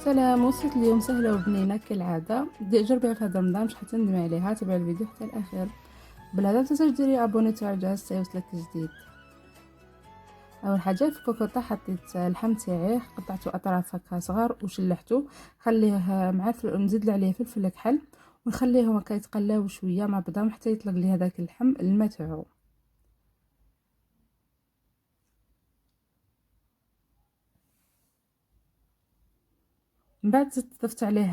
سلام. وصفة اليوم سهلة وبنينة كالعادة، جربيها في هذا رمضان مش حتندمي عليها. تابعي الفيديو حتى الأخير. بلا لا تنساش ديري ابونيتو على الجهاز حتى يوصلك جديد. اول حاجه في الكوكوطه حطيت اللحم تاعي، قطعته اطراف هكا صغار وشلحته. خليه مع نزيد عليه فلفل كحل ونخليهم هكا يتقلاو شويه مع بعضهم حتى يطلق لي هذاك اللحم الماء تاعو. من بعد ضفت عليه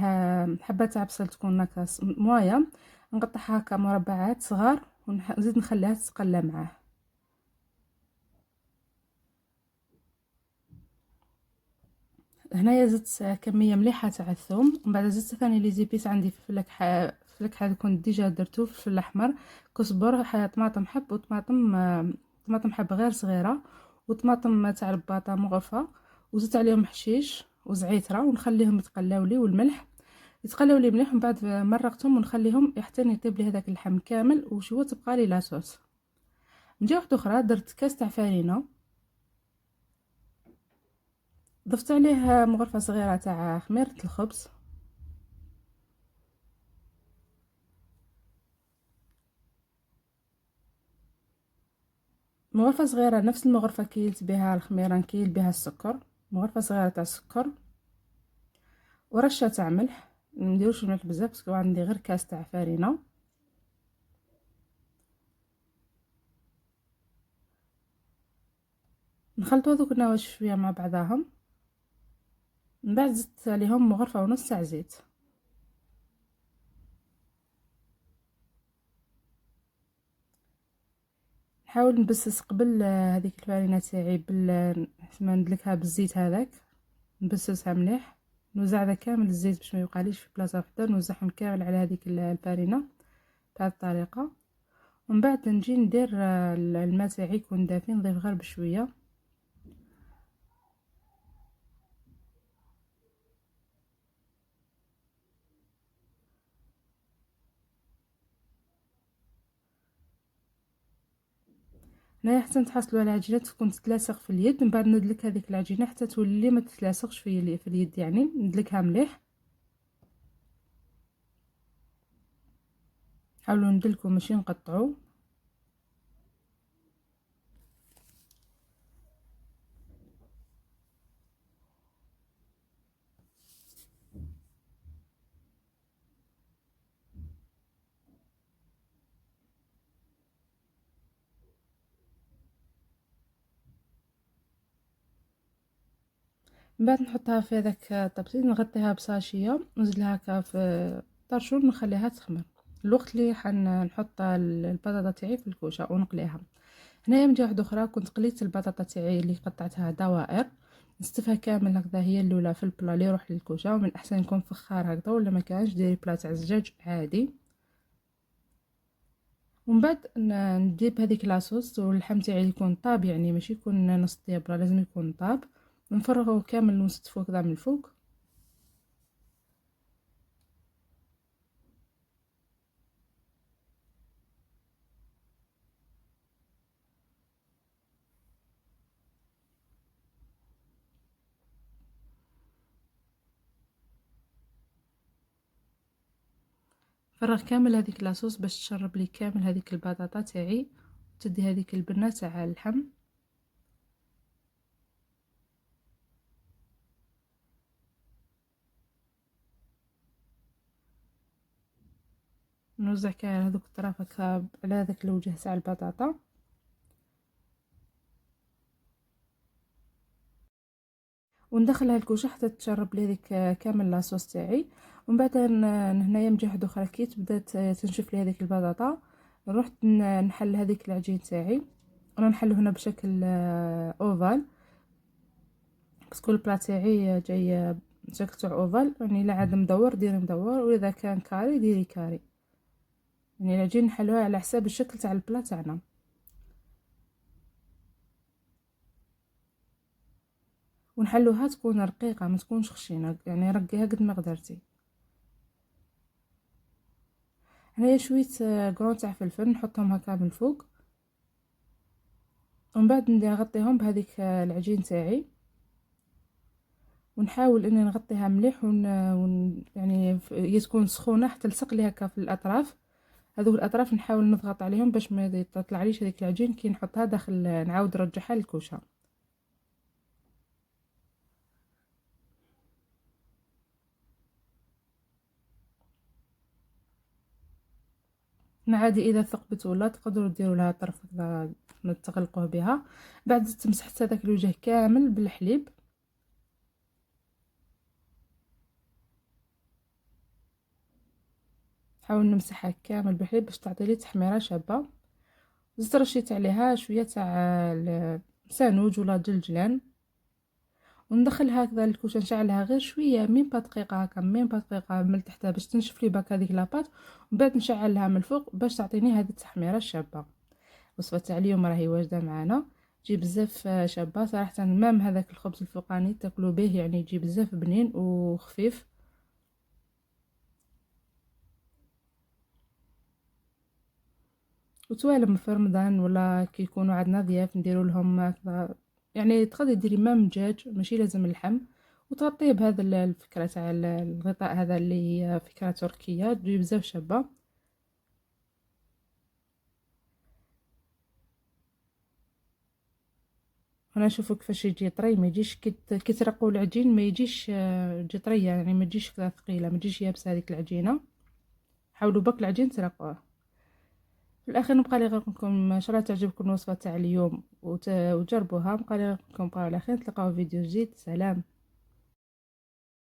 حبه تاع بصل تكون هكا موايه، نقطعها هكا مربعات صغار ونزيد نخليها تتقلى معاه. هنايا زدت كميه مليحه تاع الثوم، ومن بعد زدت ثاني لي زيبيس عندي فلفل هذا كنت ديجا درتو، فلفل الاحمر، كزبر، طماطم حب وطماطم طماطم حب غير صغيره، وطماطم تاع الباطا مغرفه، وزدت عليهم حشيش وزعيتره ونخليهم يتقلاو لي، والملح يتقلاو لي مليح. من بعد مرقتهم ونخليهم حتى يطيب لي هذاك اللحم كامل وشويه تبقى لي لاصوص. من جهه اخرى درت كاس تاع فرينه، ضفت عليه مغرفه صغيره تاع خميره الخبز، مغرفة صغيرة نفس المغرفة كيلت بها الخميرة نكيل بها السكر، مغرفة صغيرة تاع السكر ورشة تاع ملح. منديروش الملح بزاف باسكو عندي غير كاس تاع فرينة. نخلطو هذوك النواش شوية مع بعضاهم. من بعد زدت عليهم مغرفة ونص تاع زيت. نحاول نبسس قبل هذيك الفرينة تاعي ما ندلكها بالزيت هذاك، نبسسها مليح، نوزع هذا كامل الزيت باش ما يبقاليش في بلاصه وحده، نوزعهم كامل على هذيك الفرينة بهذه الطريقه. ومن بعد نجي ندير الماء تاعي يكون دافي، نضيف غير بشويه. هنايا حتى نتحصلوا على عجينه تكون تتلاصق في اليد. من بعد ندلك هذيك العجينه حتى تولي ما تتلاصقش في اليد، يعني ندلكها مليح. حاولوا ندلكوا ماشي نقطعوا. من بعد نحطها في هذاك الطبسيل، نغطيها بصاشيه، نزيد لها هكا في طرشول، نخليها تخمر. الوقت اللي نحط البطاطا تاعي في الكوشه ونقليها. هنايا من جهه واحده اخرى كنت قليت البطاطا تاعي اللي قطعتها دوائر، نستفها كامل هكذا هي الاولى في البلا اللي يروح للكوشه. ومن احسن يكون فخار هكذا، ولا ما كانش ديري بلا تاع الزجاج عادي. ومن بعد نديب هذيك لاصوص، واللحم تاعي يكون طاب، يعني ماشي يكون نص طياب، لازم يكون طاب. نفرغه كامل ونستفوه كذا من الفوق. فرغ كامل هذيك لاصوص باش تشرب لي كامل هذيك البطاطا تاعي، تدي هذيك البنه تاع اللحم. نوزع كاع هذوك الطراف هكا على هذاك الوجه تاع البطاطا. وندخلها الكوشه حتى تشرب لي هذيك كامل لاصوص تاعي. ومن بعد هنايا من جهه اخرى كي بدات تنشف لي هذيك البطاطا، رحت نحل هذيك العجين تاعي. انا نحله هنا بشكل اوفال، باسكو البلا تاعي جاي شكل تاع اوفال، يعني الا عاد مدور ديري مدور، واذا كان كاري ديري كاري. يعني العجين نحلوها على حساب الشكل تاع البلا تاعنا. ونحلوها تكون رقيقه ما تكونش خشينه، يعني رقيها قد ما قدرتي. هنايا شويه قرون تاع فلفل نحطهم هكا من الفوق. ومن بعد نغطيهم بهذيك العجين تاعي. ونحاول اني نغطيها مليح يعني هي تكون سخونه حتى تلصق لي هكا في الاطراف. هذوك الاطراف نحاول نضغط عليهم باش ما يطلعليش هذيك العجين كي نحطها داخل، نعاود نرجعها للكوشه. عادي اذا ثقبت ولا تقدروا ديروا لها طرف هكذا تغلقوه بها. بعد مسحت هذاك الوجه كامل بالحليب. حاول نمسحها كامل بالحليب باش تعطي لي تحميره شابه. زدت رشيت عليها شويه تاع سانوج ولا جلجلان، وندخلها هكذا الكوشه، نشعلها غير شويه مين با دقيقه هكا، مين با دقيقه من تحتها باش تنشف لي باك هذيك لاباط، ومن بعد نشعلها من الفوق باش تعطيني هذه التحميره الشابه. الوصفه تاع اليوم راهي واجده معنا، تجي بزاف شابه صراحه. مام هذاك الخبز الفوقاني تاكلوا به، يعني يجي بزاف بنين وخفيف. وتوالم في رمضان ولا كي يكونوا عندنا ضياف نديروا لهم هكذا، يعني تقدري ديري مام دجاج ماشي لازم اللحم، وتغطيه بهذا الفكره تاع الغطاء هذا اللي هي فكره تركيه، تجي بزاف شابه. انا نشوفوا كيفاش يجي طري، ما يجيش كي ترقوا العجين ما يجيش يجي طريه، يعني ما تجيش كذا ثقيله، ما تجيش يابسه هذيك العجينه. حاولوا برك العجين ترقوه. في الاخير نبقى لي غير نقولكم ان شاء الله تعجبكم الوصفه تاع اليوم وجربوها. نبقى لي غير نقولكم بقاو على خير، نتلاقاو في فيديو جديد. سلام.